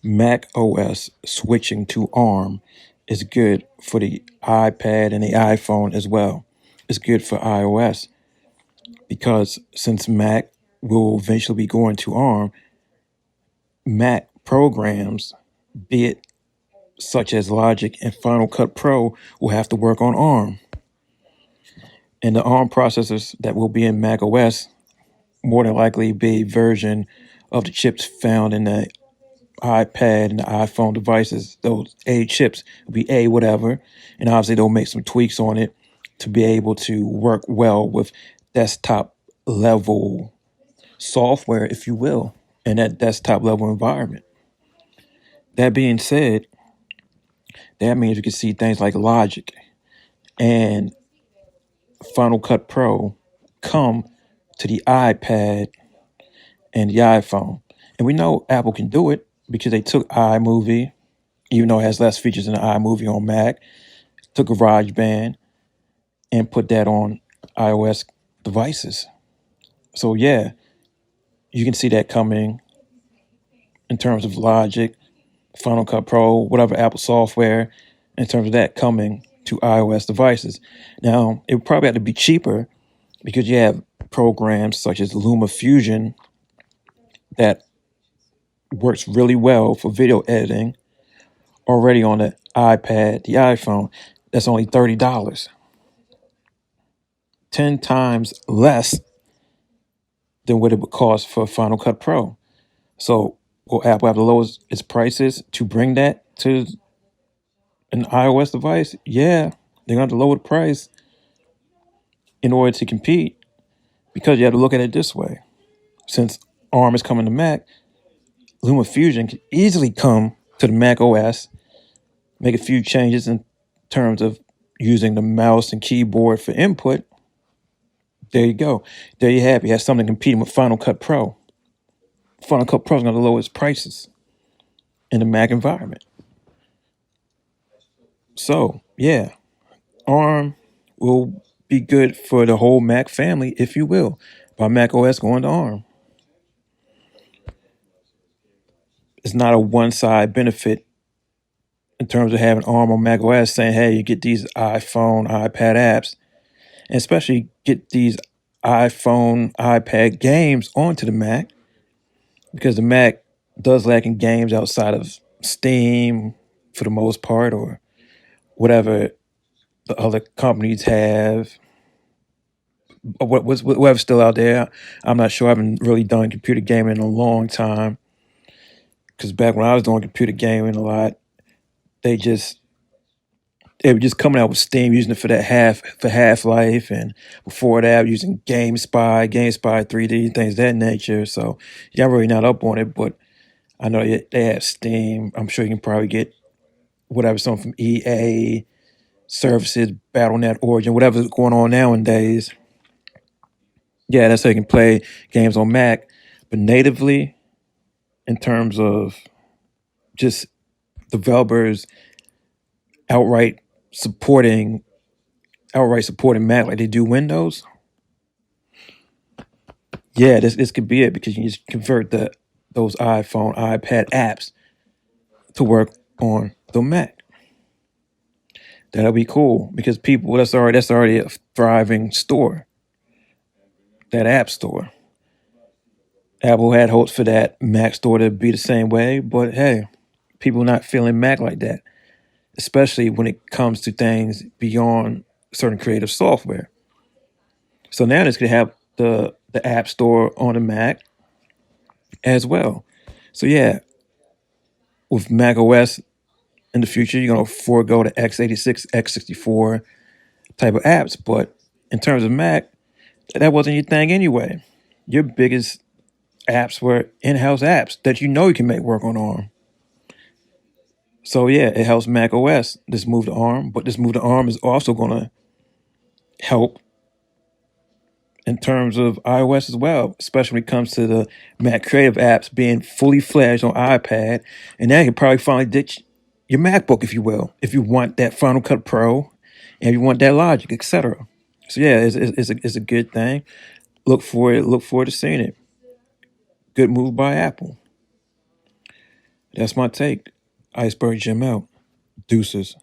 Mac OS switching to ARM is good for the iPad and the iPhone as well. It's good for iOS because since Mac will eventually be going to ARM, Mac programs, be it such as Logic and Final Cut Pro, will have to work on ARM. And the ARM processors that will be in Mac OS more than likely be a version of the chips found in the iPad and the iPhone devices. Those A chips will be A whatever, and obviously they'll make some tweaks on it to be able to work well with desktop level software, if you will, in that desktop level environment. That being said, that means we can see things like Logic and Final Cut Pro come to the iPad and the iPhone. And we know Apple can do it because they took iMovie, even though it has less features than iMovie on Mac, took GarageBand and put that on iOS devices. So yeah, you can see that coming in terms of Logic, Final Cut Pro, whatever Apple software, in terms of that coming to iOS devices. Now, it would probably have to be cheaper because you have programs such as LumaFusion that works really well for video editing already on the iPad, the iPhone. That's only $30, 10 times less than what it would cost for Final Cut Pro. So will Apple have to lower its prices to bring that to an iOS device? Yeah, they're going to have to lower the price in order to compete because you have to look at it this way. Since ARM is coming to Mac, LumaFusion can easily come to the Mac OS, make a few changes in terms of using the mouse and keyboard for input. There you go. There you have it. You have something competing with Final Cut Pro. Final Cut Pro is going to lower its prices in the Mac environment. So, yeah, ARM will be good for the whole Mac family, if you will, by Mac OS going to ARM. It's not a one side benefit in terms of having ARM on Mac OS saying, hey, you get these iPhone, iPad apps, and especially get these iPhone, iPad games onto the Mac because the Mac does lack in games outside of Steam for the most part or whatever the other companies have. Whatever's still out there. I'm not sure. I haven't really done computer gaming in a long time because back when I was doing computer gaming a lot, they just they were just coming out with Steam, using it for that Half Life, and before that, using GameSpy 3D, things of that nature. So yeah, I'm really not up on it, but I know they have Steam. I'm sure you can probably get whatever something from EA services, BattleNet Origin, whatever's going on nowadays. Yeah, that's how you can play games on Mac, but natively in terms of just developers outright supporting outright supporting Mac like they do Windows. Yeah, this could be it because you just convert those iPhone, iPad apps to work on the Mac. That'll be cool because people that's already a thriving store, that app store. Apple had hopes for that Mac store to be the same way, but hey, people not feeling Mac like that, especially when it comes to things beyond certain creative software. So now this could have the App Store on the Mac as well. So yeah, with Mac OS in the future, you're gonna forego the x86, x64 type of apps. But in terms of Mac, that wasn't your thing anyway. Your biggest apps were in-house apps that you know you can make work on ARM. So yeah, it helps Mac OS this move to ARM, but this move to ARM is also gonna help in terms of iOS as well, especially when it comes to the Mac Creative apps being fully fledged on iPad. And now you can probably finally ditch your MacBook, if you will, if you want that Final Cut Pro and you want that Logic, etc. So yeah, it's a good thing. Look forward to seeing it. Good move by Apple. That's my take. Iceberg Jim out. Deuces.